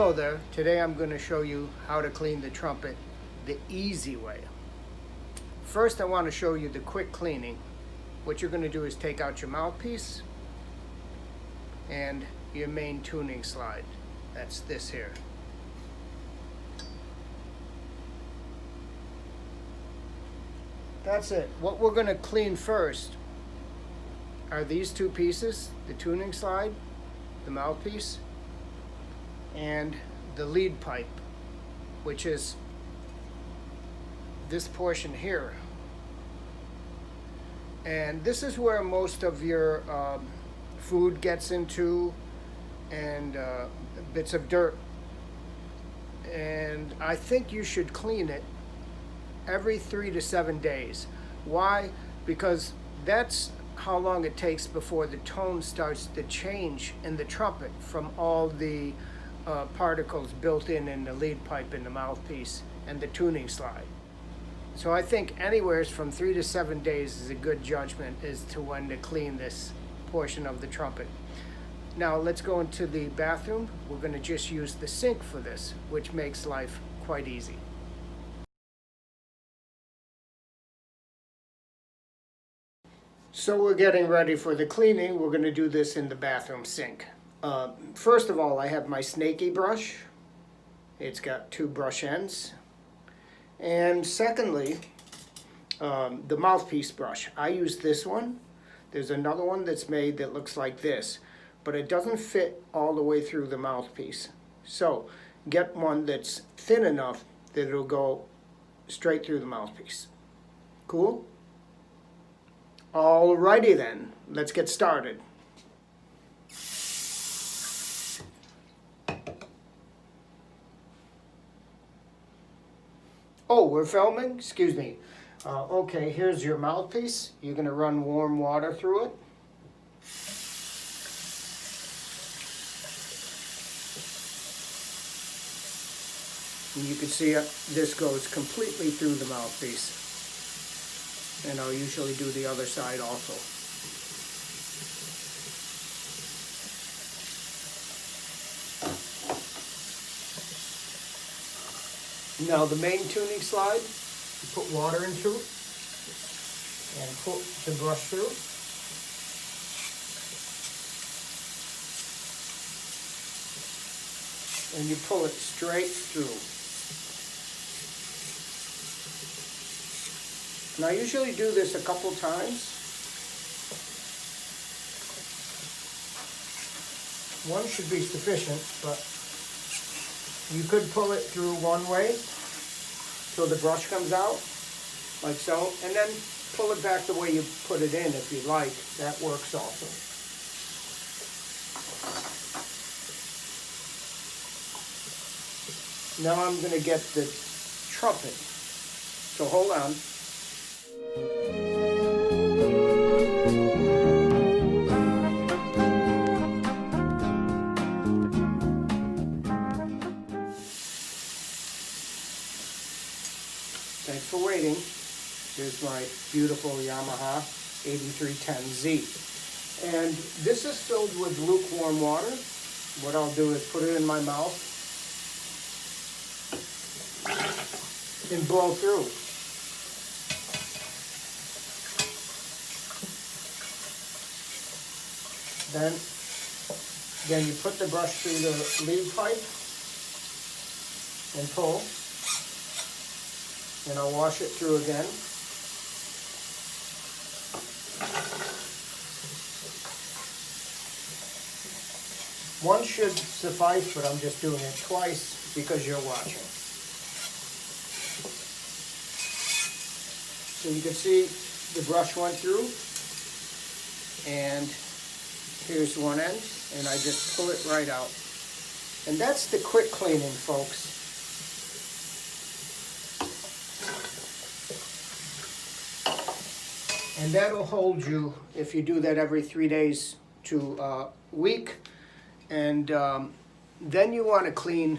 Hello there. Today I'm going to show you how to clean the trumpet the easy way. First I want to show you the quick cleaning. What you're going to do is take out your mouthpiece and your main tuning slide. That's this here. That's it. What we're going to clean first are these two pieces, the tuning slide, the mouthpiece, and the lead pipe, which is this portion here. And this is where most of your food gets into, and bits of dirt. And I think you should clean it every 3 to 7 days. Why? Because that's how long it takes before the tone starts to change in the trumpet from all the particles built in the lead pipe and the mouthpiece and the tuning slide. So I think anywhere from 3 to 7 days is a good judgment as to when to clean this portion of the trumpet. Now let's go into the bathroom. We're going to just use the sink for this, which makes life quite easy. So we're getting ready for the cleaning. We're going to do this in the bathroom sink. First of all, I have my snaky brush. It's got 2 brush ends. And secondly, the mouthpiece brush. I use this one. There's another one that's made that looks like this, but it doesn't fit all the way through the mouthpiece. So get one that's thin enough that it'll go straight through the mouthpiece. Cool? Alrighty then, let's get started. Oh, we're filming? Excuse me. Okay, here's your mouthpiece. You're going to run warm water through it. And you can see this goes completely through the mouthpiece. And I'll usually do the other side also. Now the main tuning slide, you put water into and put the brush through. And you pull it straight through. And I usually do this a couple times. One should be sufficient, but you could pull it through one way till the brush comes out, like so, and then pull it back the way you put it in if you like. That works also. Now I'm going to get the trumpet. So hold on. Thanks for waiting. Here's my beautiful Yamaha 8310Z. And this is filled with lukewarm water. What I'll do is put it in my mouth and blow through. Then you put the brush through the lead pipe and pull. And I'll wash it through again. One should suffice, but I'm just doing it twice because you're watching. So you can see the brush went through, and here's one end, and I just pull it right out. And that's the quick cleaning, folks. And that'll hold you if you do that every 3 days to a week. And then you want to clean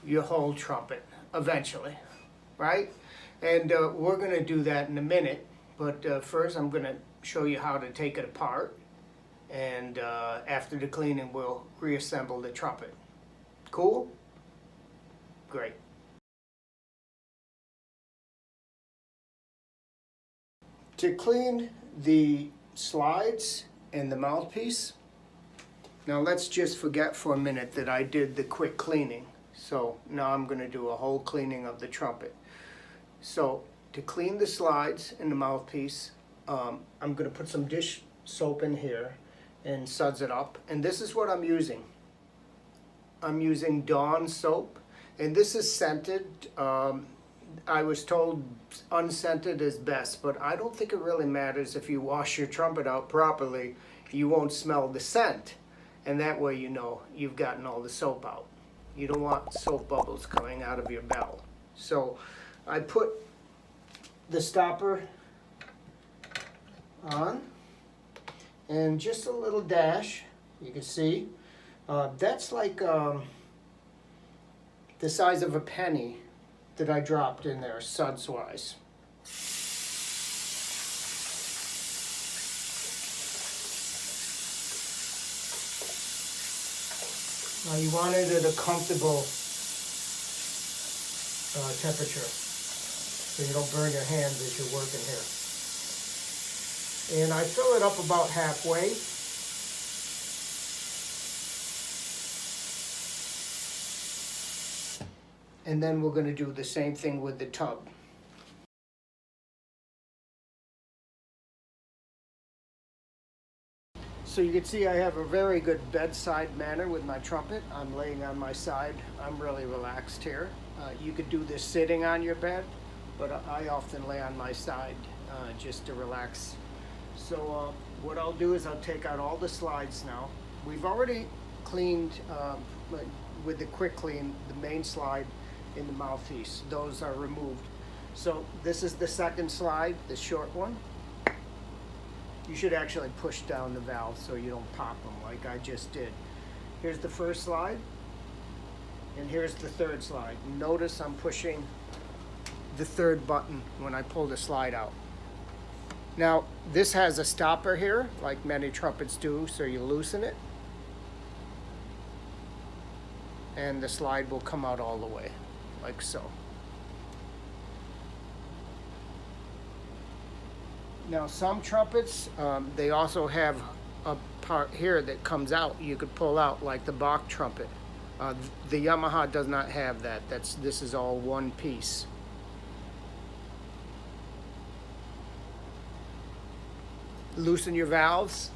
your whole trumpet eventually, right? And we're going to do that in a minute. But first I'm going to show you how to take it apart. And after the cleaning, we'll reassemble the trumpet. Cool? Great. To clean the slides and the mouthpiece, now let's just forget for a minute that I did the quick cleaning. So now I'm going to do a whole cleaning of the trumpet. So to clean the slides and the mouthpiece, I'm going to put some dish soap in here and suds it up. And this is what I'm using. I'm using Dawn soap, and this is scented. I was told unscented is best, but I don't think it really matters. If you wash your trumpet out properly, you won't smell the scent, and that way you know you've gotten all the soap out. You don't want soap bubbles coming out of your bell. So I put the stopper on, and just a little dash, you can see. That's like the size of a penny that I dropped in there, suds wise. Now you want it at a comfortable temperature, so you don't burn your hands as you're working here. And I fill it up about halfway. And then we're going to do the same thing with the tub. So you can see I have a very good bedside manner with my trumpet. I'm laying on my side. I'm really relaxed here. You could do this sitting on your bed, but I often lay on my side just to relax. So what I'll do is I'll take out all the slides now. We've already cleaned with the quick clean the main slide in the mouthpiece. Those are removed. So this is the second slide, the short one. You should actually push down the valve so you don't pop them like I just did. Here's the first slide, and here's the third slide. Notice I'm pushing the third button when I pull the slide out. Now this has a stopper here, like many trumpets do, so you loosen it, and the slide will come out all the way, like so. Now some trumpets, they also have a part here that comes out. You could pull out like the Bach trumpet. The Yamaha does not have that. This is all one piece. Loosen your valves.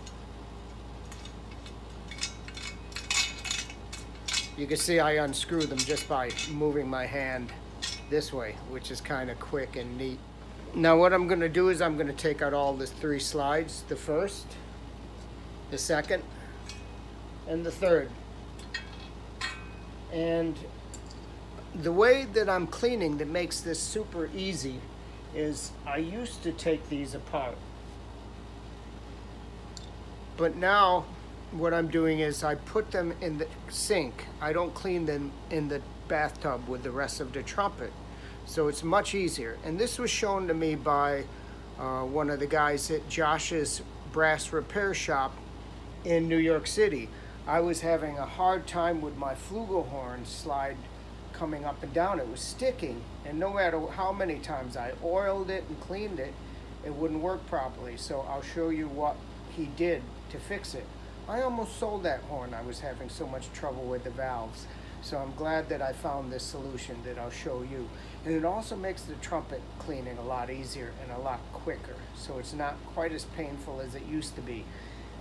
You can see I unscrew them just by moving my hand this way, which is kind of quick and neat. Now what I'm going to do is I'm going to take out all the three slides, the first, the second, and the third. And the way that I'm cleaning that makes this super easy is I used to take these apart. But now what I'm doing is I put them in the sink. I don't clean them in the bathtub with the rest of the trumpet. So it's much easier. And this was shown to me by one of the guys at Josh's brass repair shop in New York City. I was having a hard time with my flugelhorn slide coming up and down. It was sticking, and no matter how many times I oiled it and cleaned it, it wouldn't work properly. So I'll show you what he did to fix it. I almost sold that horn. I was having so much trouble with the valves. So I'm glad that I found this solution that I'll show you. And it also makes the trumpet cleaning a lot easier and a lot quicker. So it's not quite as painful as it used to be.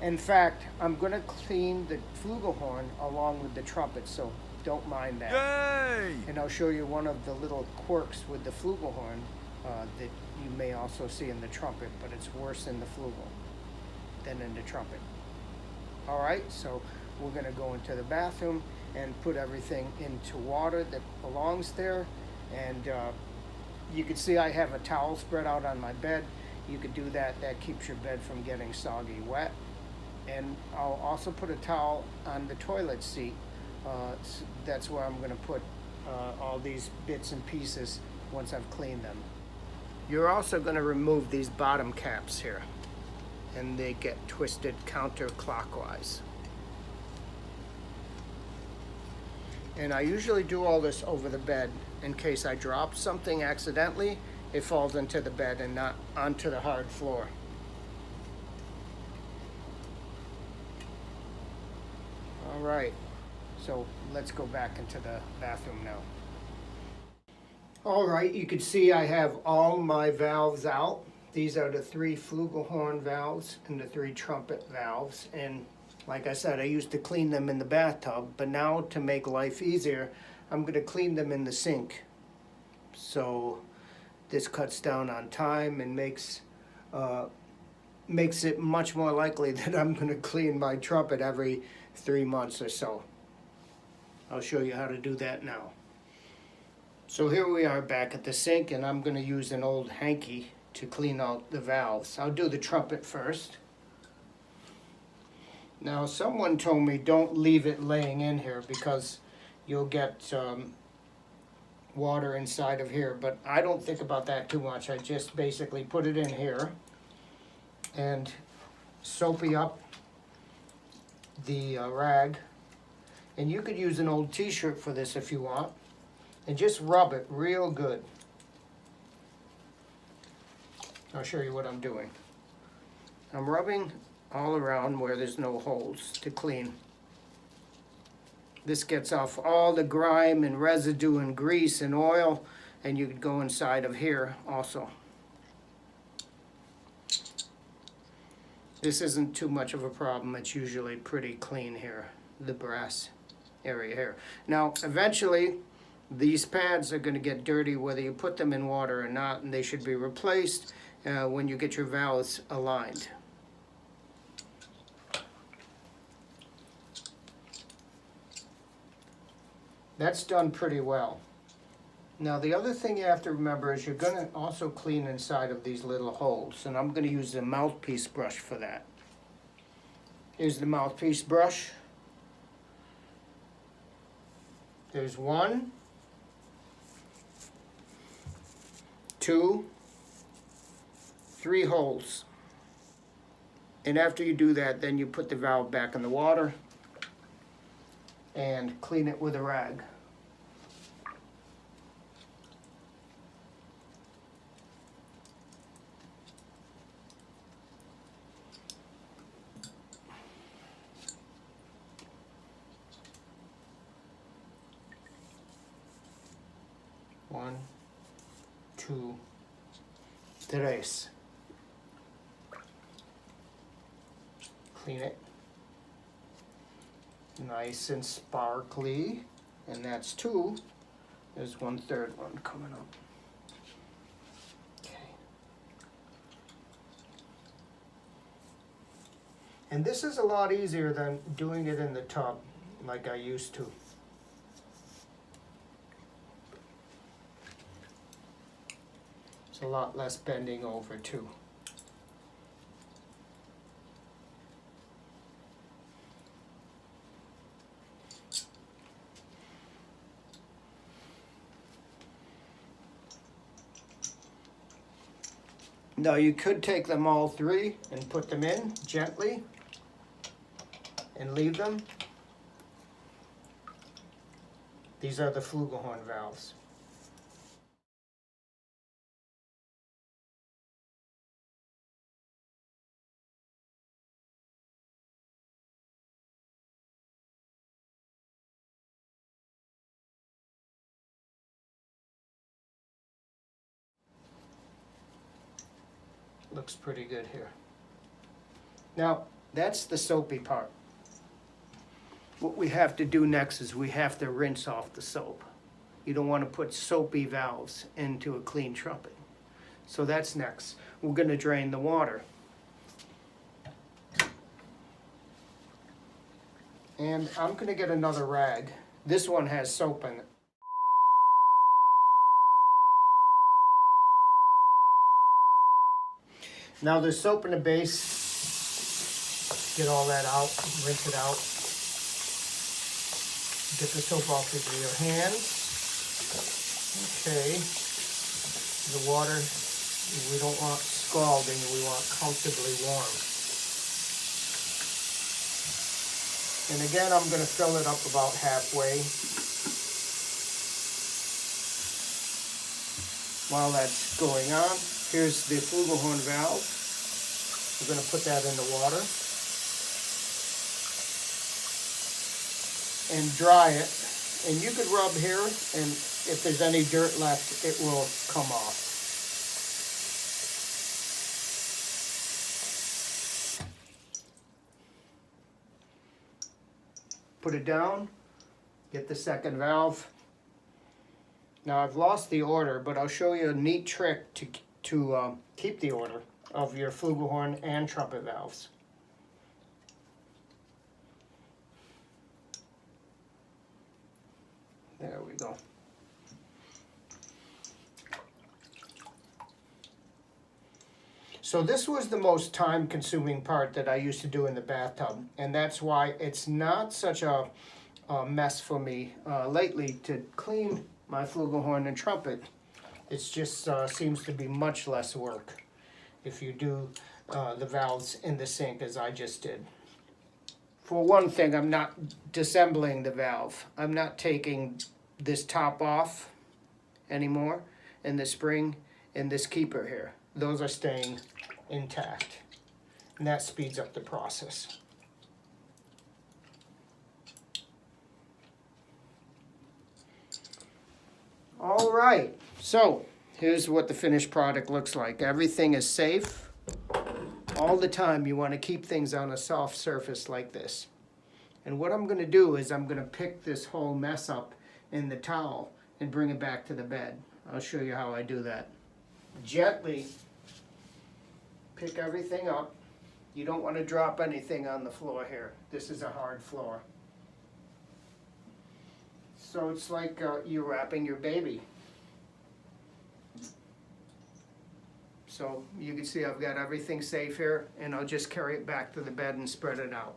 In fact, I'm going to clean the flugelhorn along with the trumpet, so don't mind that. Yay! And I'll show you one of the little quirks with the flugelhorn that you may also see in the trumpet, but it's worse in the flugel than in the trumpet. All right, so we're going to go into the bathroom and put everything into water that belongs there. And you can see I have a towel spread out on my bed. You could do that. That keeps your bed from getting soggy wet. And I'll also put a towel on the toilet seat. That's where I'm going to put all these bits and pieces once I've cleaned them. You're also going to remove these bottom caps here, and they get twisted counterclockwise. And I usually do all this over the bed in case I drop something accidentally. It falls into the bed and not onto the hard floor. All right, so let's go back into the bathroom now. All right, you can see I have all my valves out. These are the 3 flugelhorn valves and the 3 trumpet valves. And like I said, I used to clean them in the bathtub, but now to make life easier, I'm going to clean them in the sink. So this cuts down on time and makes it much more likely that I'm going to clean my trumpet every 3 months or so. I'll show you how to do that now. So here we are back at the sink, and I'm going to use an old hanky to clean out the valves. I'll do the trumpet first. Now, someone told me don't leave it laying in here because you'll get water inside of here, but I don't think about that too much. I just basically put it in here and soapy up the rag. And you could use an old t-shirt for this if you want, and just rub it real good. I'll show you what I'm doing. I'm rubbing all around where there's no holes to clean. This gets off all the grime and residue and grease and oil, and you could go inside of here also. This isn't too much of a problem. It's usually pretty clean here, the brass area here. Now, eventually, these pads are going to get dirty whether you put them in water or not, and they should be replaced when you get your valves aligned. That's done pretty well. Now the other thing you have to remember is you're going to also clean inside of these little holes, and I'm going to use the mouthpiece brush for that. Here's the mouthpiece brush. There's 1, 2, 3 holes. And after you do that, then you put the valve back in the water and clean it with a rag. One, 2, 3. Clean it. Nice and sparkly. And that's 2. There's 1/3 one coming up. Okay. And this is a lot easier than doing it in the tub like I used to. It's a lot less bending over too. Now you could take them all 3 and put them in gently and leave them. These are the flugelhorn valves. Looks pretty good here. Now, that's the soapy part. What we have to do next is we have to rinse off the soap. You don't want to put soapy valves into a clean trumpet. So that's next. We're going to drain the water. And I'm going to get another rag. This one has soap in it. Now there's soap in the base. Get all that out, rinse it out. Get the soap off of your hands. Okay. The water, we don't want scalding, we want comfortably warm. And again, I'm going to fill it up about halfway. While that's going on, here's the flugelhorn valve. We're going to put that in the water and dry it. And you could rub here, and if there's any dirt left, it will come off. Put it down, get the second valve. Now I've lost the order, but I'll show you a neat trick to keep the order of your flugelhorn and trumpet valves. There we go. So this was the most time-consuming part that I used to do in the bathtub, and that's why it's not such a mess for me lately to clean my flugelhorn and trumpet. It's just seems to be much less work if you do the valves in the sink as I just did. For one thing, I'm not disassembling the valve. I'm not taking this top off anymore, and the spring and this keeper here. Those are staying intact, and that speeds up the process. All right, so here's what the finished product looks like. Everything is safe. All the time you want to keep things on a soft surface like this. And what I'm going to do is I'm going to pick this whole mess up in the towel and bring it back to the bed. I'll show you how I do that. Gently pick everything up. You don't want to drop anything on the floor here. This is a hard floor. So it's like you're wrapping your baby. So you can see I've got everything safe here, and I'll just carry it back to the bed and spread it out.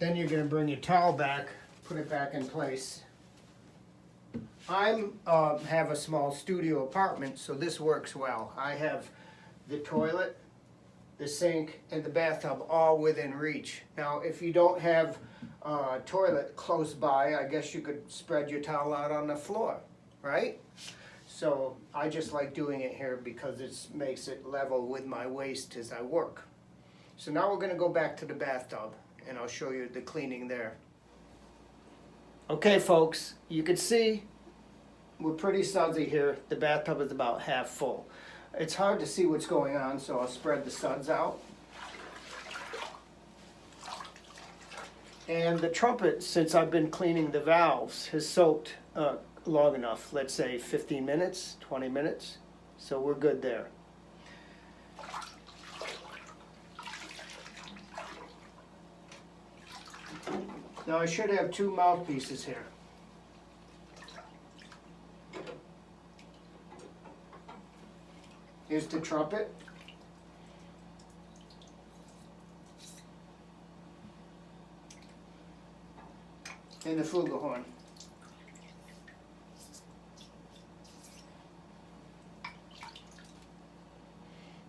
Then you're going to bring your towel back, put it back in place. I have a small studio apartment, so this works well. I have the toilet, the sink, and the bathtub all within reach. Now, if you don't have a toilet close by, I guess you could spread your towel out on the floor, right? So I just like doing it here because it makes it level with my waist as I work. So now we're going to go back to the bathtub, and I'll show you the cleaning there. Okay, folks, you can see we're pretty sudsy here. The bathtub is about half full. It's hard to see what's going on, so I'll spread the suds out. And the trumpet, since I've been cleaning the valves, has soaked long enough, let's say 15 minutes, 20 minutes, so we're good there. Now I should have two mouthpieces here. Here's the trumpet. And the flugelhorn.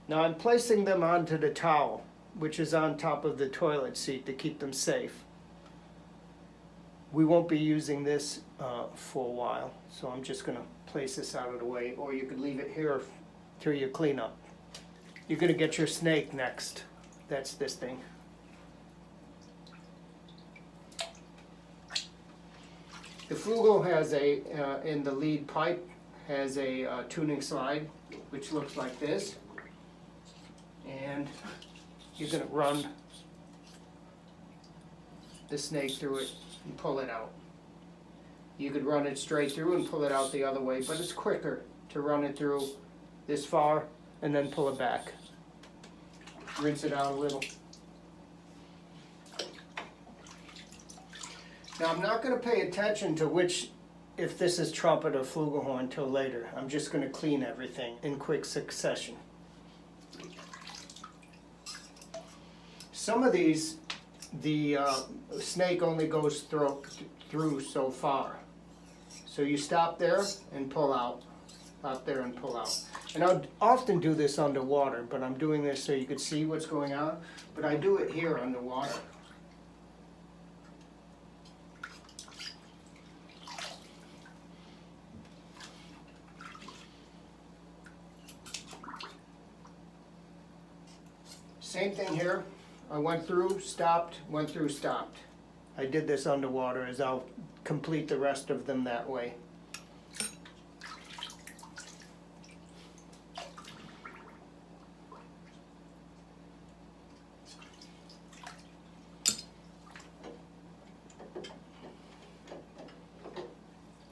Now I'm placing them onto the towel, which is on top of the toilet seat to keep them safe. We won't be using this for a while, so I'm just going to place this out of the way, or you could leave it here till you clean up. You're going to get your snake next. That's this thing. The flugel has in the lead pipe, has a tuning slide, which looks like this. And you're going to run the snake through it and pull it out. You could run it straight through and pull it out the other way, but it's quicker to run it through this far and then pull it back. Rinse it out a little. Now I'm not going to pay attention to if this is trumpet or flugelhorn till later. I'm just going to clean everything in quick succession. some of these, the snake only goes through so far. So you stop there and pull out, stop there and pull out. And I'll often do this underwater, but I'm doing this so you can see what's going on. But I do it here underwater. Same thing here. I went through, stopped, went through, stopped. I did this underwater, as I'll complete the rest of them that way.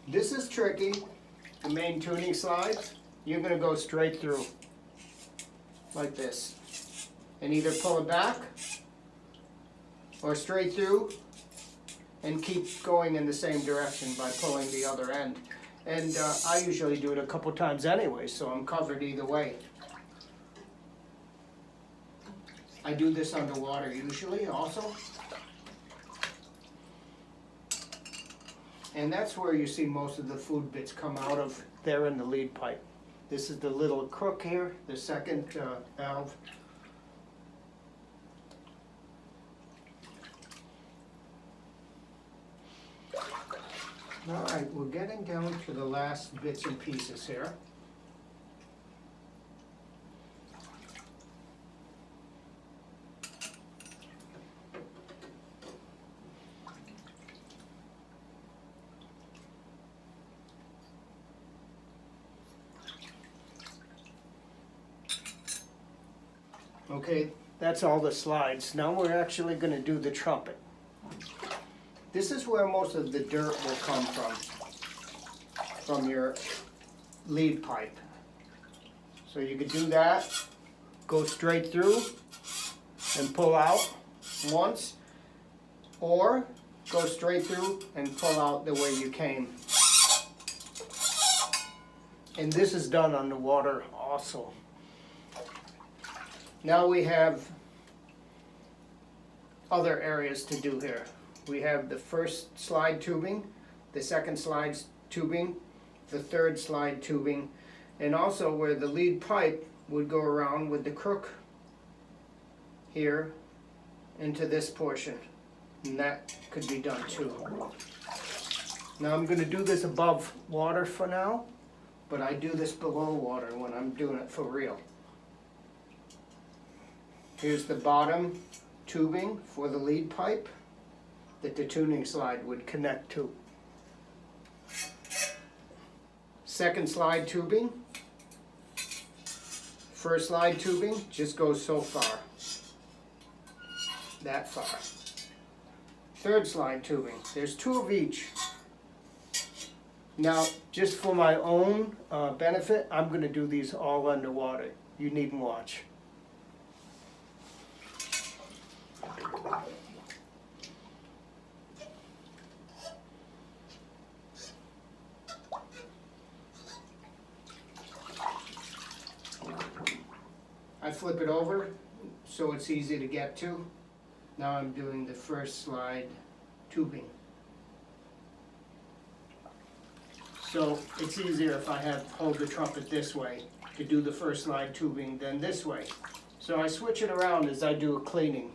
This is tricky, the main tuning slide. You're going to go straight through, like this. And either pull it back, or straight through, and keep going in the same direction by pulling the other end. And I usually do it a couple times anyway, so I'm covered either way. I do this underwater usually also. And that's where you see most of the food bits come out of, there in the lead pipe. This is the little crook here, the second valve. All right, we're getting down to the last bits and pieces here. Okay, that's all the slides. Now we're actually going to do the trumpet. This is where most of the dirt will come from your lead pipe. So you could do that, go straight through and pull out once, or go straight through and pull out the way you came. And this is done underwater also. Now we have other areas to do here. We have the first slide tubing, the second slide tubing, the third slide tubing, and also where the lead pipe would go around with the crook here into this portion. And that could be done too. Now I'm going to do this above water for now, but I do this below water when I'm doing it for real. Here's the bottom tubing for the lead pipe that the tuning slide would connect to. Second slide tubing. First slide tubing just goes so far. That far. Third slide tubing. There's two of each. Now, just for my own benefit, I'm going to do these all underwater. You needn't watch. I flip it over so it's easy to get to. Now I'm doing the first slide tubing. So it's easier if I hold the trumpet this way to do the first slide tubing than this way. So I switch it around as I do a cleaning,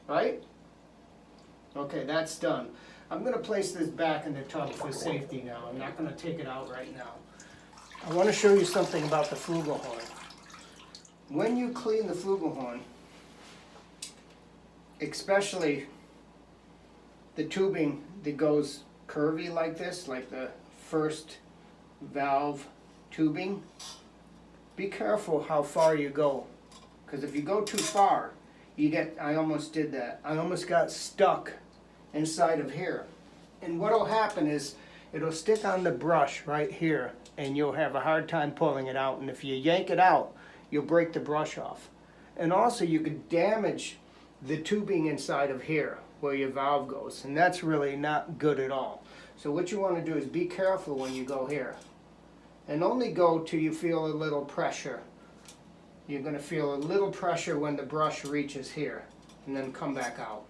right? Okay, that's done. I'm going to place this back in the tub for safety now. I'm not going to take it out right now. I want to show you something about the flugelhorn. When you clean the flugelhorn, especially the tubing that goes curvy like this, like the first valve tubing, be careful how far you go. Because if you go too far, I almost did that. I almost got stuck inside of here. And what'll happen is it'll stick on the brush right here and you'll have a hard time pulling it out. And if you yank it out, you'll break the brush off. And also you could damage the tubing inside of here where your valve goes. And that's really not good at all. So what you want to do is be careful when you go here. And only go till you feel a little pressure. You're going to feel a little pressure when the brush reaches here. and then come back out.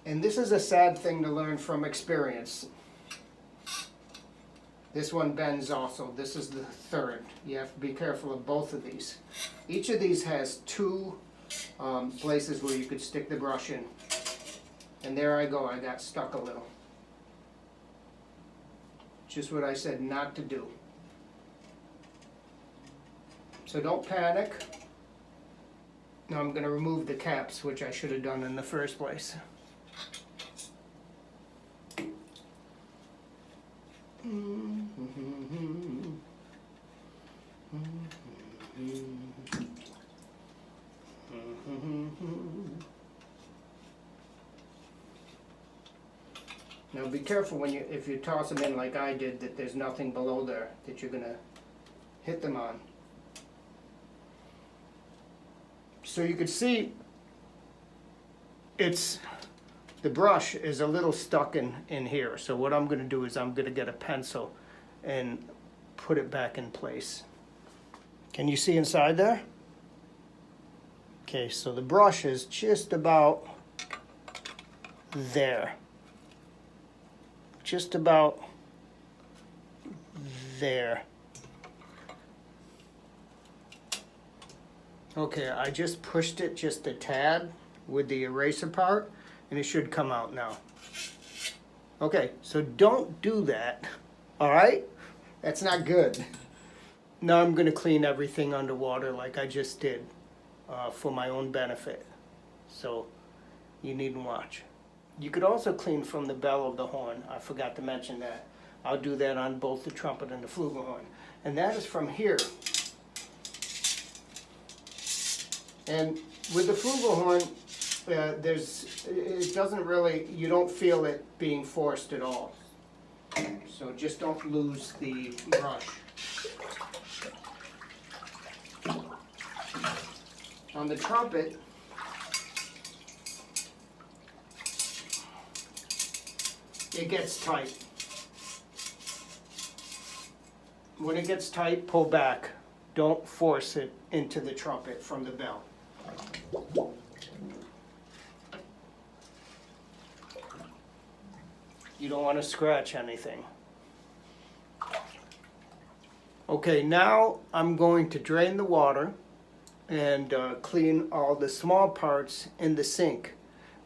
And this is a sad thing to learn from experience. This one bends also. This is the third. You have to be careful of both of these. Each of these has two places where you could stick the brush in. And there I go, I got stuck a little. Just what I said not to do. So don't panic. Now I'm going to remove the caps, which I should have done in the first place. Now be careful when if you toss them in like I did, that there's nothing below there that you're gonna hit them on. So you can see the brush is a little stuck in here. So what I'm gonna do is I'm gonna get a pencil and put it back in place. Can you see inside there? Okay, so the brush is just about there. Just about there. Okay, I just pushed it just a tad with the eraser part, and it should come out now. Okay, so don't do that, all right? That's not good. Now I'm gonna clean everything underwater like I just did for my own benefit. So you needn't watch. You could also clean from the bell of the horn. I forgot to mention that. I'll do that on both the trumpet and the flugelhorn. And that is from here. And with the flugelhorn, it doesn't really, you don't feel it being forced at all. So just don't lose the brush. On the trumpet, it gets tight. When it gets tight, pull back. Don't force it into the trumpet from the bell. You don't want to scratch anything. Okay, now I'm going to drain the water and clean all the small parts in the sink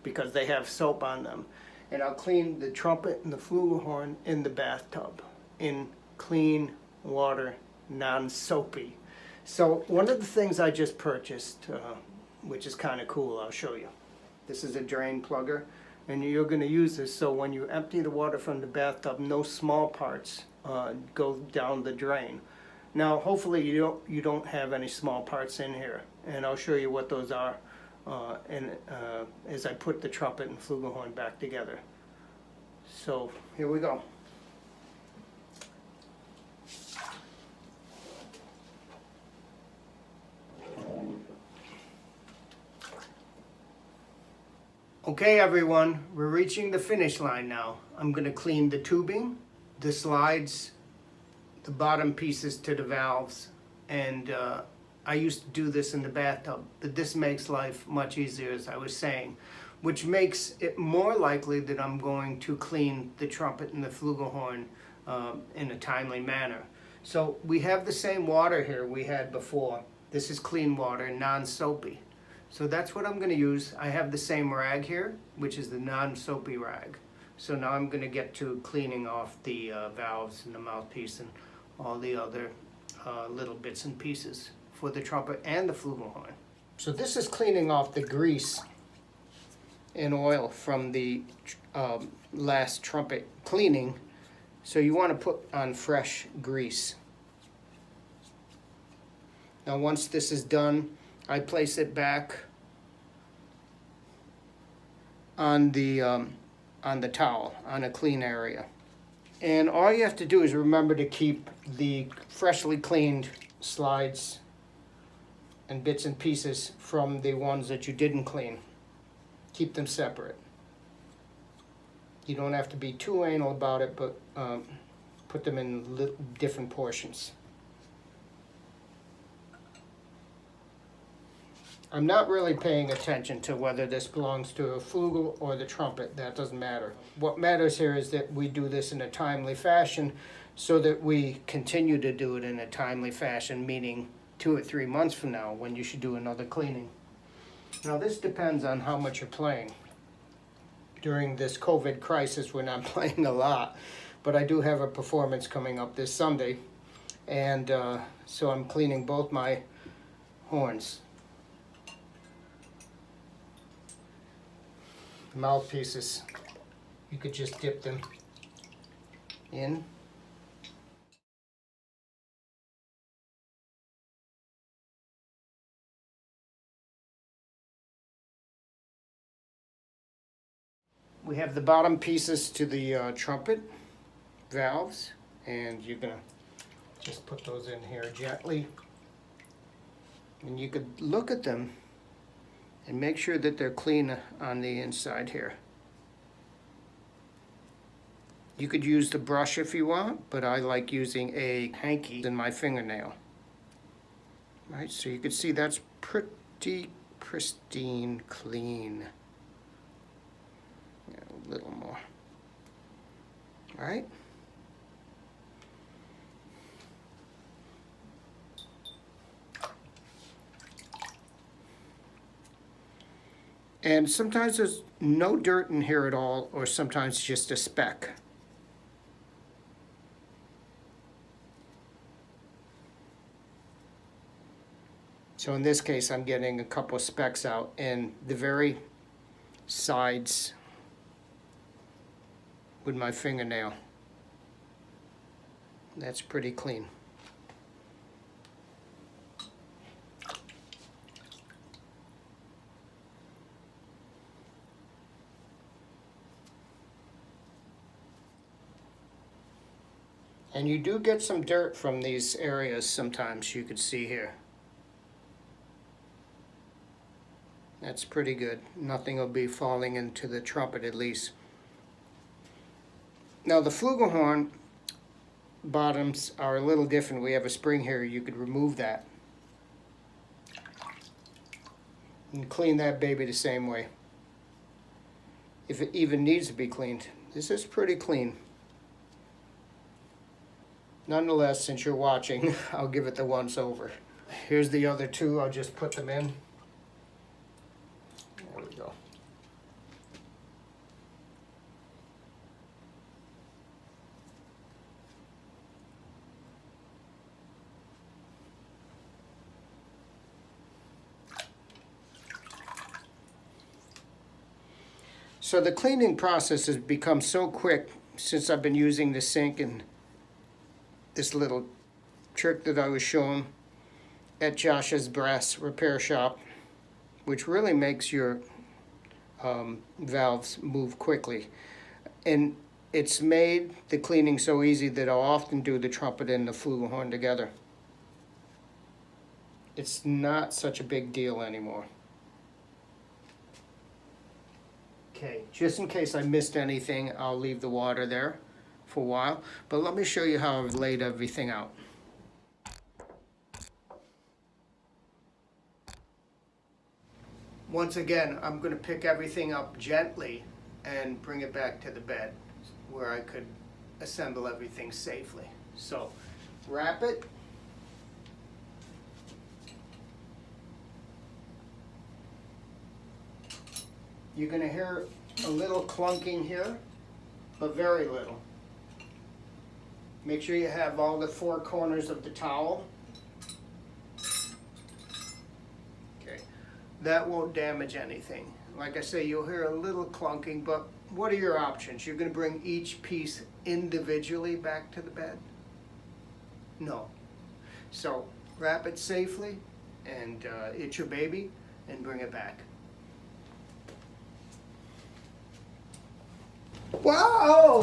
because they have soap on them. And I'll clean the trumpet and the flugelhorn in the bathtub in clean water, non-soapy. So one of the things I just purchased, which is kind of cool, I'll show you. This is a drain plugger, and you're going to use this so when you empty the water from the bathtub, no small parts go down the drain. Now, hopefully you don't have any small parts in here, and I'll show you what those are as I put the trumpet and flugelhorn back together. So here we go. Okay everyone, we're reaching the finish line now. I'm going to clean the tubing, the slides, the bottom pieces to the valves, and I used to do this in the bathtub, but this makes life much easier, as I was saying, which makes it more likely that I'm going to clean the trumpet and the flugelhorn in a timely manner. So we have the same water here we had before. This is clean water, non-soapy. So that's what I'm going to use. I have the same rag here, which is the non-soapy rag. So now I'm going to get to cleaning off the valves and the mouthpiece and all the other little bits and pieces for the trumpet and the flugelhorn. So this is cleaning off the grease and oil from the last trumpet cleaning. So you want to put on fresh grease. Now once this is done, I place it back on the towel, on a clean area. And all you have to do is remember to keep the freshly cleaned slides and bits and pieces from the ones that you didn't clean. Keep them separate. You don't have to be too anal about it, but put them in different portions. I'm not really paying attention to whether this belongs to a flugel or the trumpet. That doesn't matter. What matters here is that we do this in a timely fashion so that we continue to do it in a timely fashion, meaning 2 or 3 months from now when you should do another cleaning. Now this depends on how much you're playing. During this COVID crisis, we're not playing a lot, but I do have a performance coming up this Sunday, and so I'm cleaning both my horns. Mouthpieces, you could just dip them in. We have the bottom pieces to the trumpet valves, and you're gonna just put those in here gently. And you could look at them and make sure that they're clean on the inside here. You could use the brush if you want, but I like using a hanky in my fingernail. Right, so you can see that's pretty pristine clean. Yeah, a little more. All right. And sometimes there's no dirt in here at all, or sometimes just a speck. So in this case, I'm getting a couple of specks out, and the very sides with my fingernail. That's pretty clean. And you do get some dirt from these areas sometimes, you could see here. That's pretty good. Nothing will be falling into the trumpet at least. Now the flugelhorn bottoms are a little different. We have a spring here. You could remove that and clean that baby the same way, if it even needs to be cleaned. This is pretty clean. Nonetheless, since you're watching, I'll give it the once over. Here's the other two. I'll just put them in. There we go. So the cleaning process has become so quick since I've been using the sink and this little trick that I was shown at Josh's brass repair shop, which really makes your valves move quickly. And it's made the cleaning so easy that I'll often do the trumpet and the flugelhorn together. It's not such a big deal anymore. Okay, just in case I missed anything, I'll leave the water there for a while, but let me show you how I've laid everything out. Once again, I'm going to pick everything up gently and bring it back to the bed where I could assemble everything safely. So, wrap it. You're going to hear a little clunking here, but very little. Make sure you have all the 4 corners of the towel. Okay, that won't damage anything. Like I say, you'll hear a little clunking, but what are your options? You're going to bring each piece individually back to the bed? No. So wrap it safely, and it's your baby, and bring it back. Wow!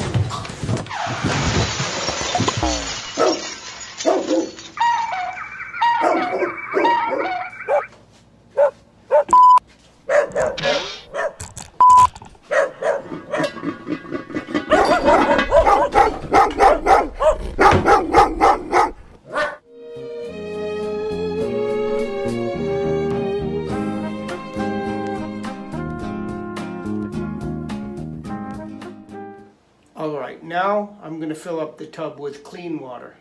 Now I'm going to fill up the tub with clean water.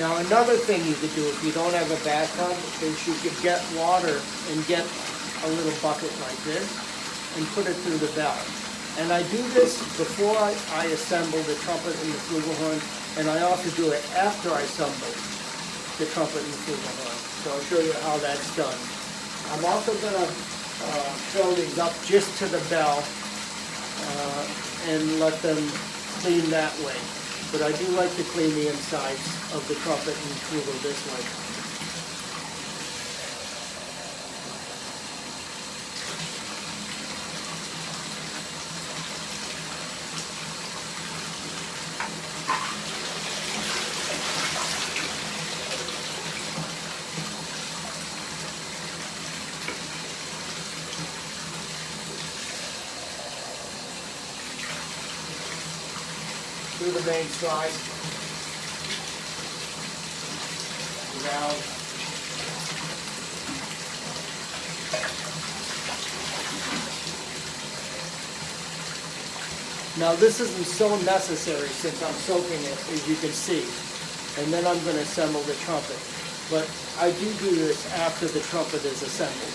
Now another thing you could do if you don't have a bathtub is you could get water and get a little bucket like this and put it through the valve. And I do this before I assemble the trumpet and the flugelhorn, and I also do it after I assemble the trumpet and the flugelhorn. So I'll show you how that's done. I'm also going to fill these up just to the bell and let them clean that way. But I do like to clean the insides of the trumpet and flugel this way. Through the main slide, the valve, now this isn't so necessary since I'm soaking it, as you can see, and then I'm going to assemble the trumpet. But I do this after the trumpet is assembled.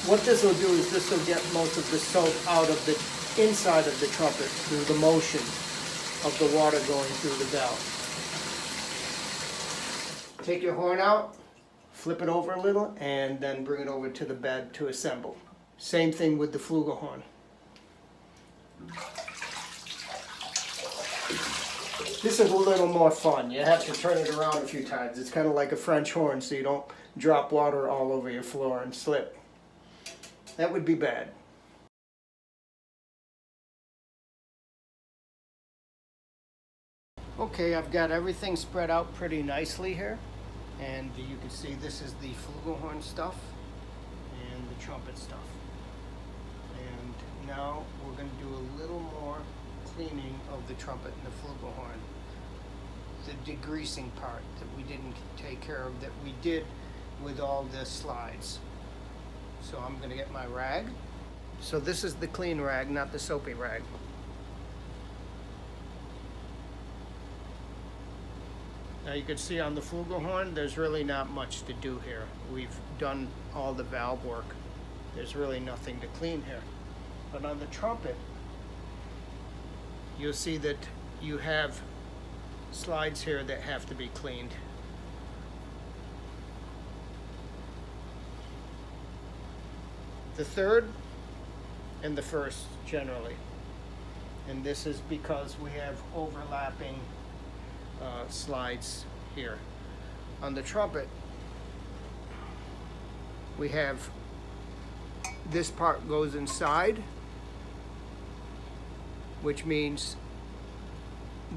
What this will do is this will get most of the soap out of the inside of the trumpet through the motion of the water going through the valve. Take your horn out, flip it over a little, and then bring it over to the bed to assemble. Same thing with the flugelhorn. This is a little more fun. You have to turn it around a few times. It's kind of like a French horn, so you don't drop water all over your floor and slip. That would be bad. Okay, I've got everything spread out pretty nicely here, and you can see this is the flugelhorn stuff and the trumpet stuff. And now we're going to do a little more cleaning of the trumpet and the flugelhorn. The degreasing part that we didn't take care of that we did with all the slides. So I'm going to get my rag. So this is the clean rag, not the soapy rag. Now you can see on the flugelhorn, there's really not much to do here. We've done all the valve work. There's really nothing to clean here. But on the trumpet, you'll see that you have slides here that have to be cleaned. The third and the first generally. And this is because we have overlapping slides here. On the trumpet, we have this part goes inside, which means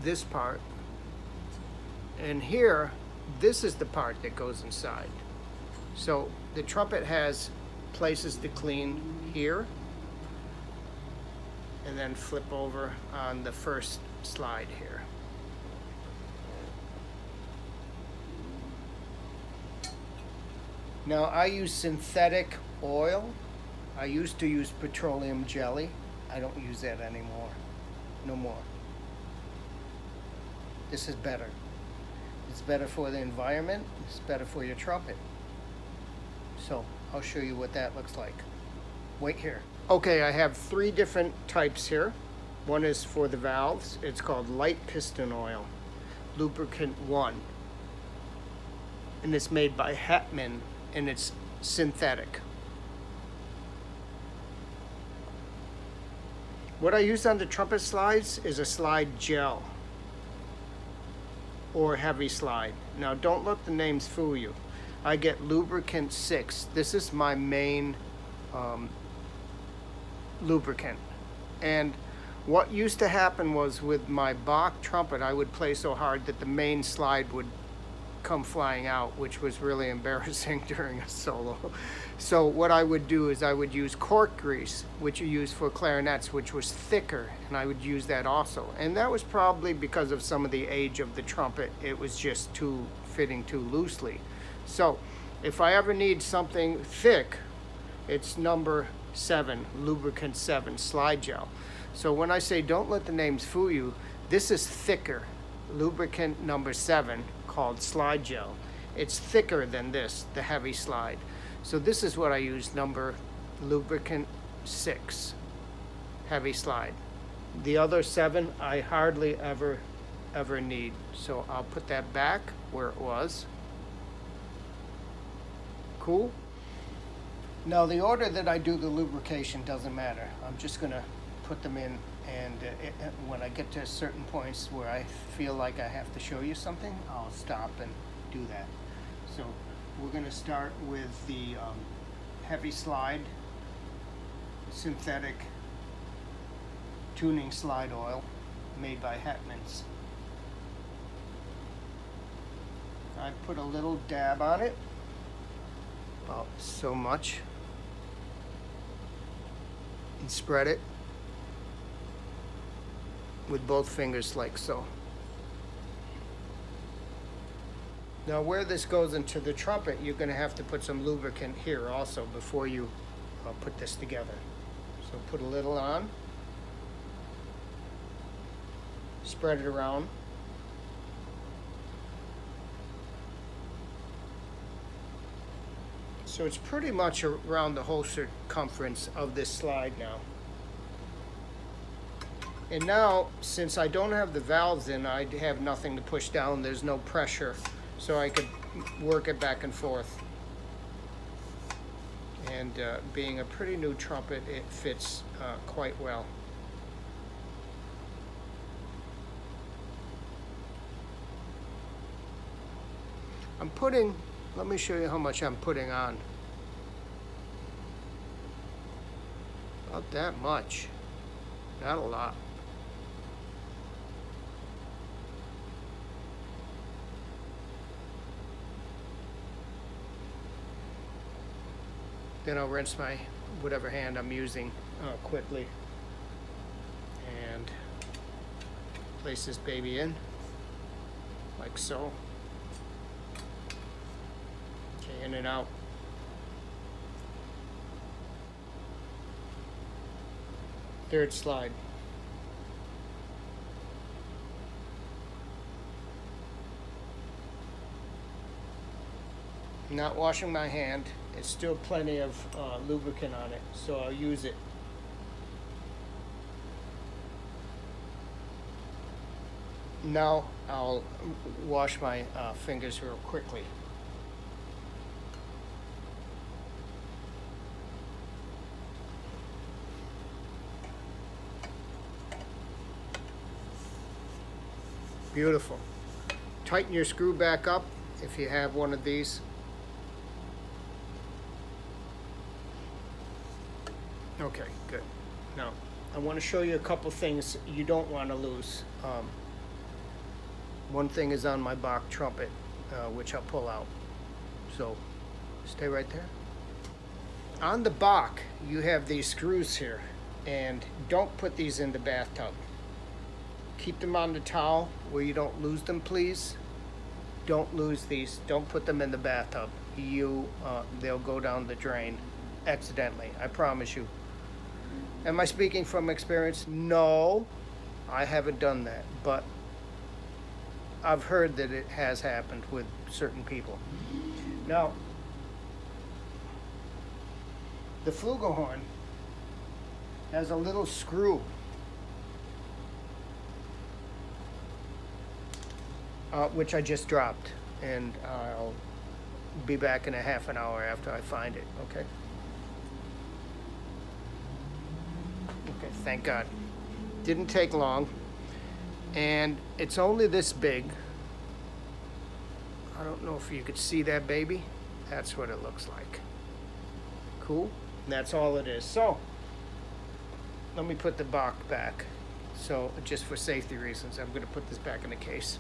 this part, and here this is the part that goes inside. So the trumpet has places to clean here, and then flip over on the first slide here. Now I use synthetic oil. I used to use petroleum jelly. I don't use that anymore. No more. This is better. It's better for the environment. It's better for your trumpet. So I'll show you what that looks like. Wait here. Okay, I have 3 different types here. One is for the valves. It's called light piston oil, lubricant 1. And it's made by Hetman, and it's synthetic. What I use on the trumpet slides is a slide gel or heavy slide. Now don't let the names fool you. I get lubricant 6. This is my main lubricant. And what used to happen was with my Bach trumpet, I would play so hard that the main slide would come flying out, which was really embarrassing during a solo. So what I would do is I would use cork grease, which you use for clarinets, which was thicker, and I would use that also. And that was probably because of some of the age of the trumpet. It was just fitting too loosely. So if I ever need something thick, it's number 7, lubricant 7 slide gel. So when I say don't let the names fool you, This is thicker. Lubricant number 7, called slide gel. It's thicker than this, the heavy slide. So this is what I use, lubricant 6, heavy slide. The other 7 I hardly ever need. So I'll put that back where it was. Cool. Now the order that I do the lubrication doesn't matter. I'm just gonna put them in, and when I get to certain points where I feel like I have to show you something, I'll stop and do that. So we're gonna start with the heavy slide, synthetic tuning slide oil made by Hetman's. I put a little dab on it, about so much, and spread it with both fingers like so. Now where this goes into the trumpet, you're going to have to put some lubricant here also before you put this together. So put a little on, spread it around. So it's pretty much around the whole circumference of this slide now. And now, since I don't have the valves in, I have nothing to push down. There's no pressure, so I could work it back and forth. And being a pretty new trumpet, it fits quite well. Let me show you how much I'm putting on. About that much, not a lot. Then I'll rinse my whatever hand I'm using quickly and place this baby in like so. Okay, in and out. Third slide. Not washing my hand. It's still plenty of lubricant on it, so I'll use it. Now I'll wash my fingers real quickly. Beautiful. Tighten your screw back up if you have one of these. Okay, good. Now, I want to show you a couple things you don't want to lose. One thing is on my Bach trumpet, which I'll pull out. So, stay right there. On the Bach, you have these screws here, and don't put these in the bathtub. Keep them on the towel where you don't lose them, please. Don't lose these. Don't put them in the bathtub. They'll go down the drain accidentally, I promise you. Am I speaking from experience? No, I haven't done that, but I've heard that it has happened with certain people. Now, the flugelhorn has a little screw which I just dropped, and I'll be back in a half an hour after I find it, okay? Okay, thank God. Didn't take long, and it's only this big. I don't know if you could see that baby. That's what it looks like. Cool, and that's all it is. So, let me put the Bach back. So, just for safety reasons, I'm gonna put this back in the case.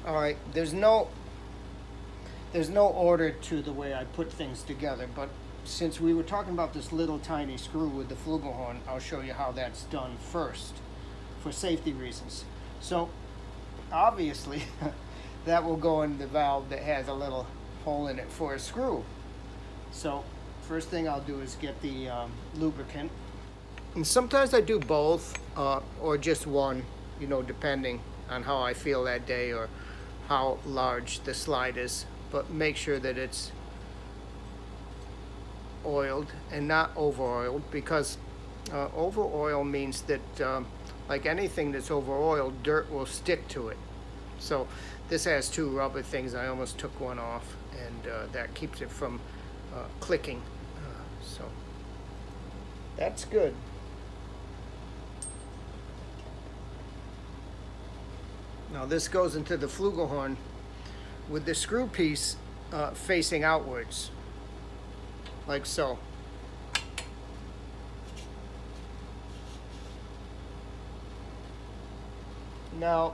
All right, there's no order to the way I put things together, but since we were talking about this little tiny screw with the flugelhorn, I'll show you how that's done first for safety reasons. So obviously that will go in the valve that has a little hole in it for a screw. So first thing I'll do is get the lubricant. And sometimes I do both or just one, you know, depending on how I feel that day or how large the slide is. But make sure that it's oiled and not over oiled, because over oil means that like anything that's over oiled, dirt will stick to it. So this has two rubber things. I almost took one off, and that keeps it from clicking. So that's good. Now this goes into the flugelhorn with the screw piece facing outwards, like so. Now,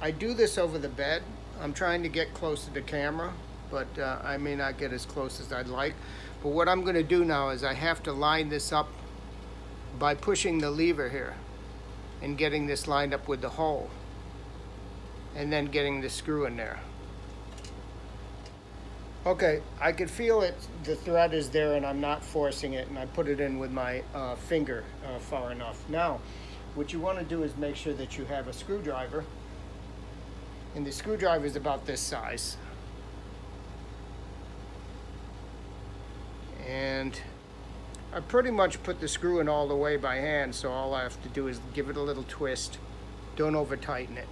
I do this over the bed. I'm trying to get close to the camera, but I may not get as close as I'd like. But what I'm going to do now is I have to line this up by pushing the lever here and getting this lined up with the hole, and then getting the screw in there. Okay, I can feel it, the thread is there, and I'm not forcing it, and I put it in with my finger far enough. Now, what you want to do is make sure that you have a screwdriver, and the screwdriver is about this size. And I pretty much put the screw in all the way by hand, so all I have to do is give it a little twist. Don't over tighten it.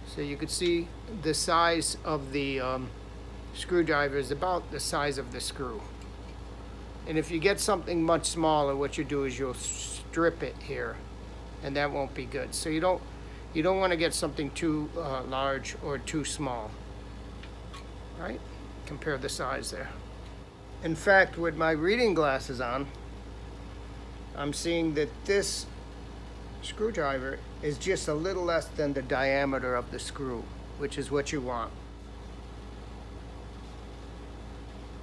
So you can see the size of the screwdriver is about the size of the screw. And if you get something much smaller, what you do is you'll strip it here, and that won't be good. So you don't want to get something too large or too small. Right? Compare the size there. In fact, with my reading glasses on, I'm seeing that this screwdriver is just a little less than the diameter of the screw, which is what you want.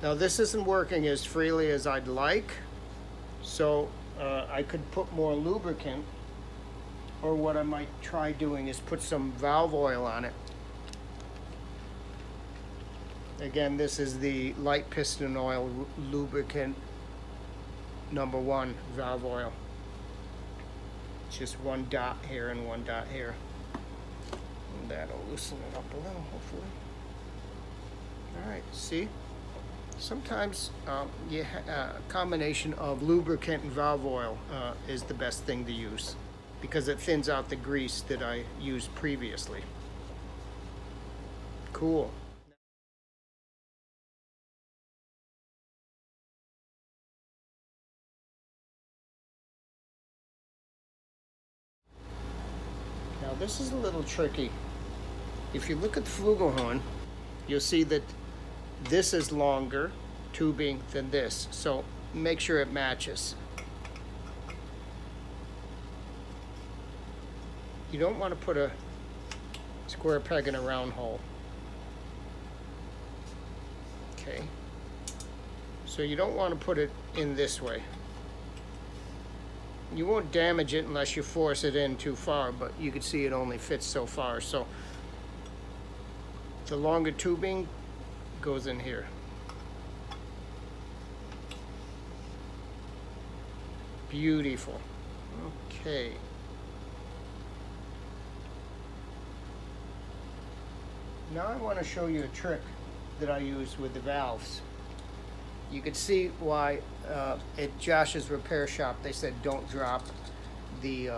Now this isn't working as freely as I'd like, so I could put more lubricant, or what I might try doing is put some valve oil on it. Again, this is the light piston oil lubricant #1 valve oil. Just one dot here and one dot here. And that'll loosen it up a little, hopefully. All right, see? Sometimes a combination of lubricant and valve oil is the best thing to use, because it thins out the grease that I used previously. Cool. Now this is a little tricky. If you look at the flugelhorn, you'll see that this is longer tubing than this, so make sure it matches. You don't want to put a square peg in a round hole. Okay, so you don't want to put it in this way. You won't damage it unless you force it in too far, but you can see it only fits so far. So the longer tubing goes in here. Beautiful. Okay. Now I want to show you a trick that I use with the valves. You can see why at Josh's repair shop they said don't drop the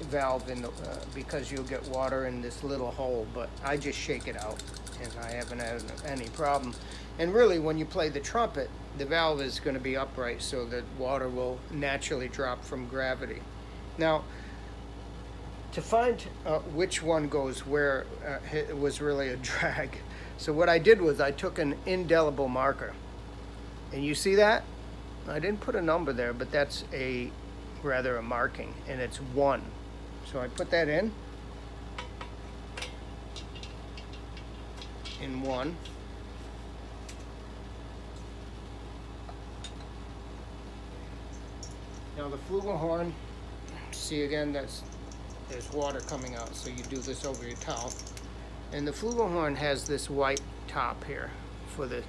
valve in the, because you'll get water in this little hole, but I just shake it out and I haven't had any problem. And really, when you play the trumpet, the valve is going to be upright so that water will naturally drop from gravity. Now, to find which one goes where it was really a drag. So what I did was I took an indelible marker. And you see that? I didn't put a number there, but that's a marking, and it's 1. So I put that in 1. Now the flugelhorn, see again, there's water coming out, so you do this over your towel. And the flugelhorn has this white top here for the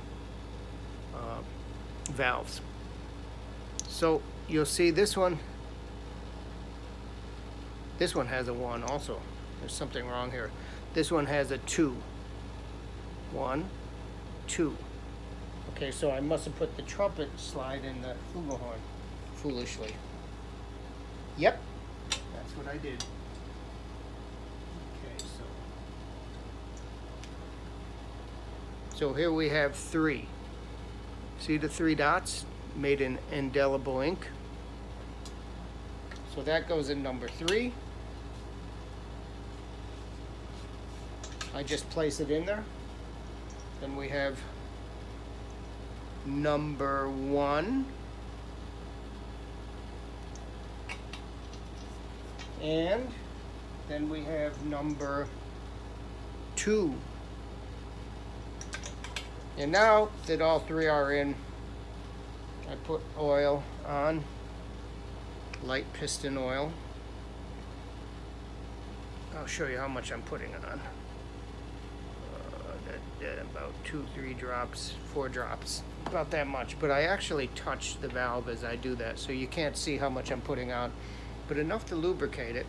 valves. So you'll see this one has a 1 also. There's something wrong here. This one has a 2. 1, 2. Okay, so I must have put the trumpet slide in the flugelhorn foolishly. Yep, that's what I did. Okay, so here we have 3. See the 3 dots made in indelible ink? So that goes in number 3. I just place it in there. Then we have number 1. And then we have number 2. And now that all 3 are in, I put oil on, light piston oil. I'll show you how much I'm putting on. About 2-3 drops, 4 drops, about that much. But I actually touch the valve as I do that, so you can't see how much I'm putting on, but enough to lubricate it.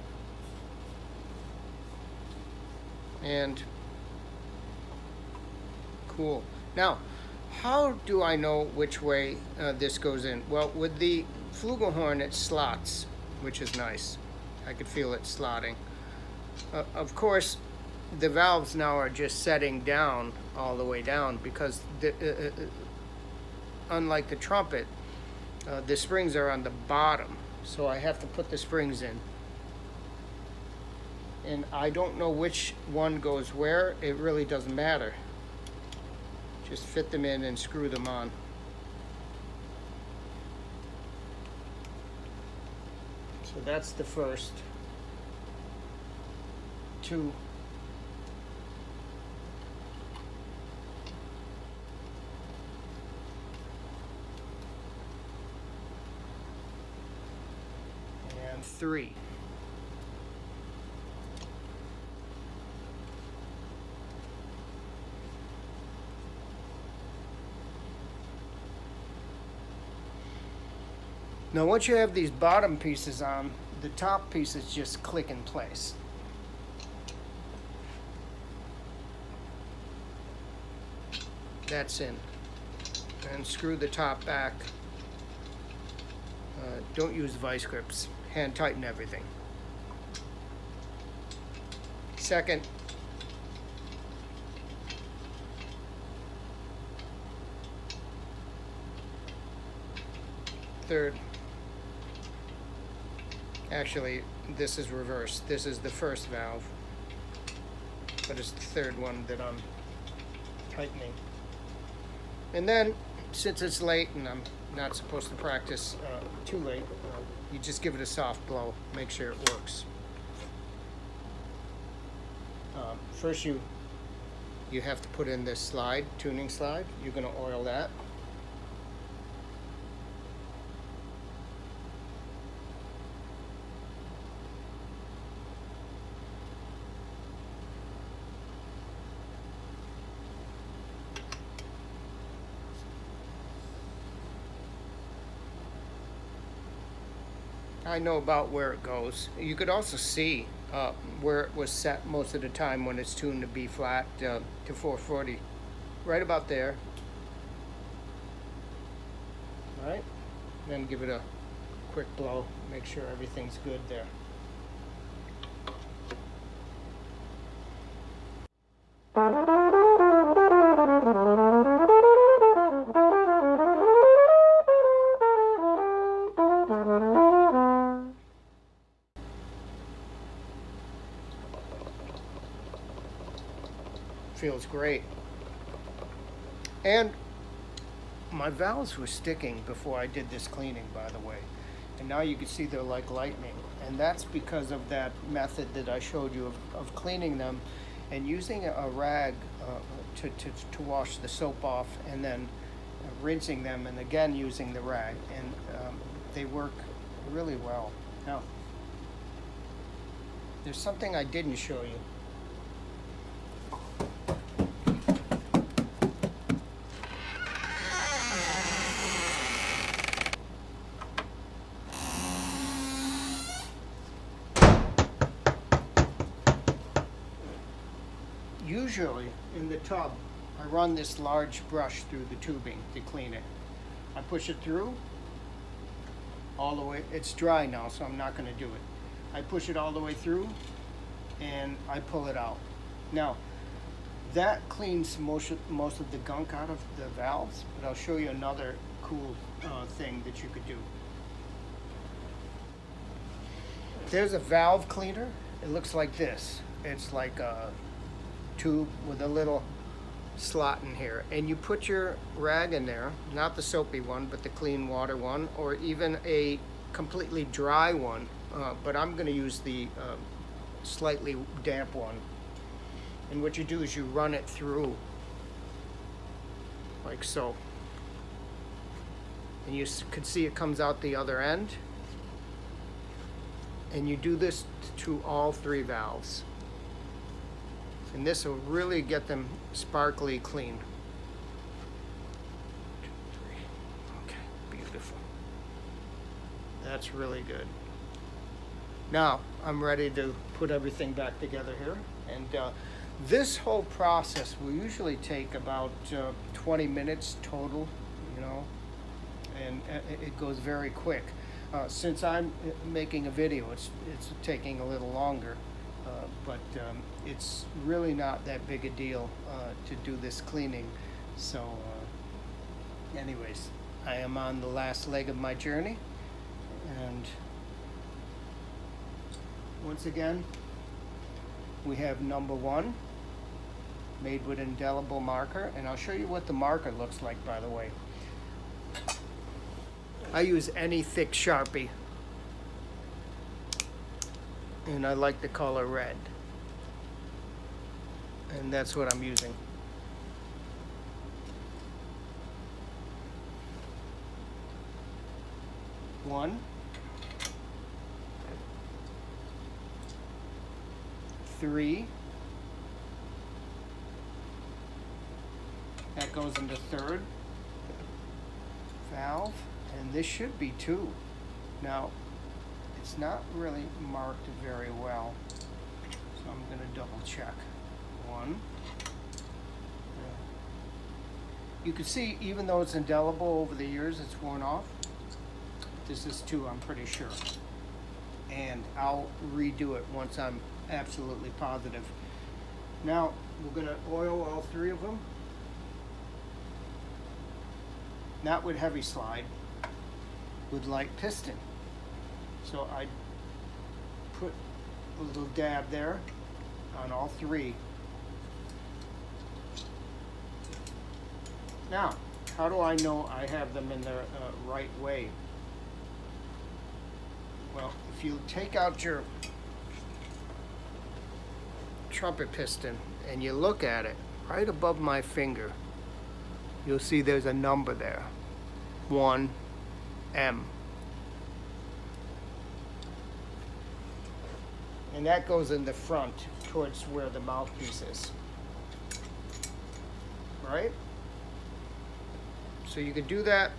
And cool. Now, how do I know which way this goes in? Well, with the flugelhorn, it slots, which is nice. I could feel it slotting. Of course, the valves now are just setting down all the way down because unlike the trumpet, the springs are on the bottom. So I have to put the springs in. And I don't know which one goes where. It really doesn't matter. Just fit them in and screw them on. So that's the first 2. And 3. Now once you have these bottom pieces on, the top pieces just click in place. That's in. And screw the top back. Don't use vice grips. Hand tighten everything. Second, third. Actually, this is reversed. This is the first valve, but it's the third one that I'm tightening. And then, since it's late and I'm not supposed to practice too late, you just give it a soft blow. Make sure it works. First, you have to put in this slide, tuning slide. You're going to oil that. I know about where it goes. You could also see where it was set most of the time when it's tuned to B flat to 440. Right about there. All right, then give it a quick blow. Make sure everything's good there. Feels great. And my valves were sticking before I did this cleaning, by the way. And now you can see they're like lightning. And that's because of that method that I showed you of cleaning them and using a rag to wash the soap off, and then rinsing them, and again using the rag. And they work really well. Now, there's something I didn't show you. Usually in the tub, I run this large brush through the tubing to clean it. I push it through all the way. It's dry now, so I'm not going to do it. I push it all the way through and I pull it out. Now, that cleans most of the gunk out of the valves, but I'll show you another cool thing that you could do. There's a valve cleaner. It looks like this. It's like a tube with a little slot in here, and you put your rag in there, not the soapy one but the clean water one, or even a completely dry one, but I'm going to use the slightly damp one. And what you do is you run it through like so, and you can see it comes out the other end, and you do this to all three valves. And this will really get them sparkly clean. 1, 2, 3. Okay, beautiful. That's really good. Now, I'm ready to put everything back together here. And this whole process will usually take about 20 minutes total, you know, and it goes very quick. Since I'm making a video, it's taking a little longer. But it's really not that big a deal to do this cleaning. So anyways, I am on the last leg of my journey, and once again we have number 1 made with indelible marker, and I'll show you what the marker looks like, by the way. I use any thick Sharpie, and I like the color red, and that's what I'm using. One, 3, that goes into 3rd valve, and this should be 2. Now, it's not really marked very well, so I'm going to double check. 1. You can see, even though it's indelible over the years, it's worn off. This is 2, I'm pretty sure. And I'll redo it once I'm absolutely positive. Now, we're going to oil all 3 of them. Not with heavy slide, with light piston. So I put a little dab there on all 3. Now, how do I know I have them in the right way? Well, if you take out your trumpet piston and you look at it right above my finger, you'll see there's a number there, 1M. And that goes in the front towards where the mouthpiece is, right? So you could do that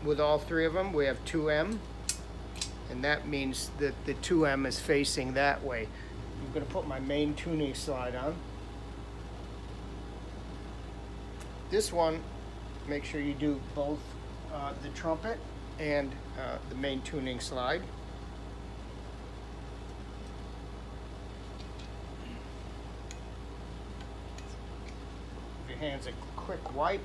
with all 3 of them. We have 2M, and that means that the 2M is facing that way. I'm going to put my main tuning slide on. This one, make sure you do both the trumpet and the main tuning slide. Give your hands a quick wipe.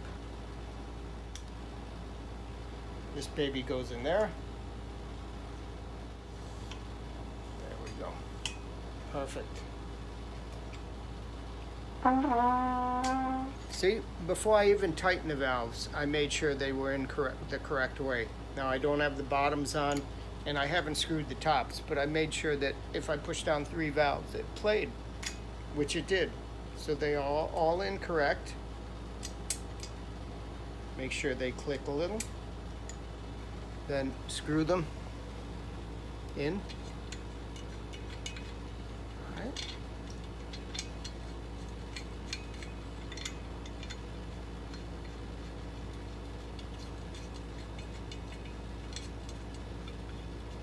This baby goes in there. There we go. Perfect. See, before I even tighten the valves, I made sure they were in the correct way. Now I don't have the bottoms on, and I haven't screwed the tops, but I made sure that if I push down 3 valves, it played, which it did. So they are all in correct. Make sure they click a little. Then screw them in. All right.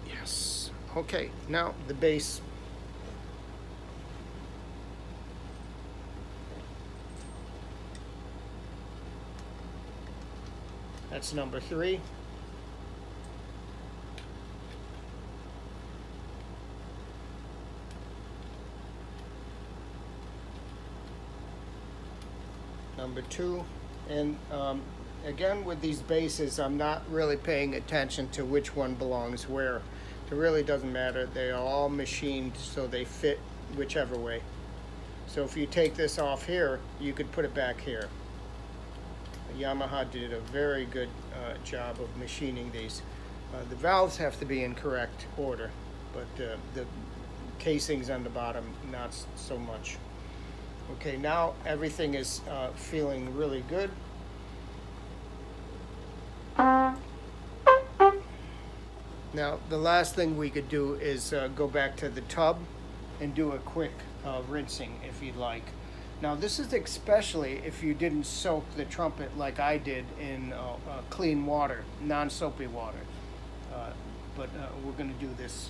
Yes. Okay, now the bass. That's number 3. Number 2. And again, with these basses, I'm not really paying attention to which one belongs where. It really doesn't matter. They are all machined so they fit whichever way. So if you take this off here, you could put it back here. Yamaha did a very good job of machining these. The valves have to be in correct order, but the casings on the bottom, not so much. Okay, now everything is feeling really good. Now, the last thing we could do is go back to the tub and do a quick rinsing if you'd like. Now, this is especially if you didn't soak the trumpet like I did in clean water, non-soapy water. But we're going to do this.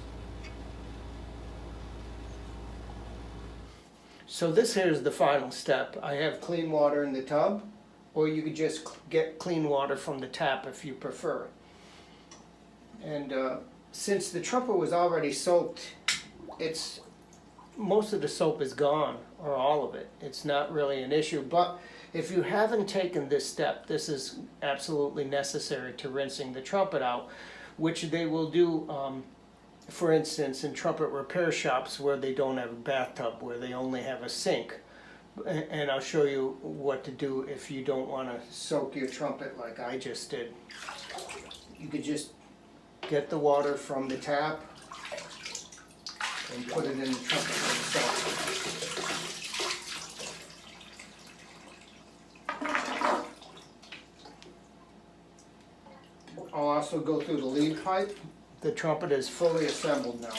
So this here is the final step. I have clean water in the tub, or you could just get clean water from the tap if you prefer. And since the trumpet was already soaked, most of the soap is gone, or all of it. It's not really an issue, but if you haven't taken this step, this is absolutely necessary to rinsing the trumpet out, which they will do, for instance, in trumpet repair shops where they don't have a bathtub, where they only have a sink. And I'll show you what to do if you don't want to soak your trumpet like I just did. You could just get the water from the tap and put it in the trumpet itself. I'll also go through the lead pipe. The trumpet is fully assembled now.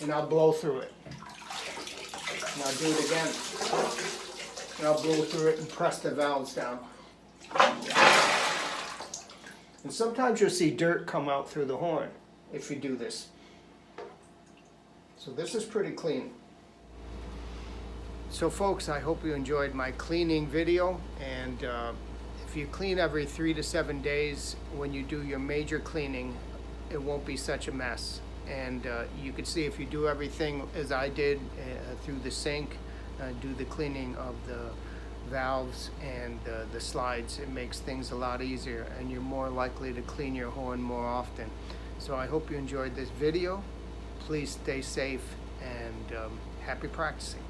And I'll blow through it. And I'll do it again. And I'll blow through it and press the valves down. And sometimes you'll see dirt come out through the horn if you do this. So this is pretty clean. So folks, I hope you enjoyed my cleaning video, and if you clean every 3 to 7 days, when you do your major cleaning, it won't be such a mess. And you can see if you do everything as I did through the sink, do the cleaning of the valves and the slides, it makes things a lot easier, and you're more likely to clean your horn more often. So I hope you enjoyed this video. Please stay safe, and happy practicing.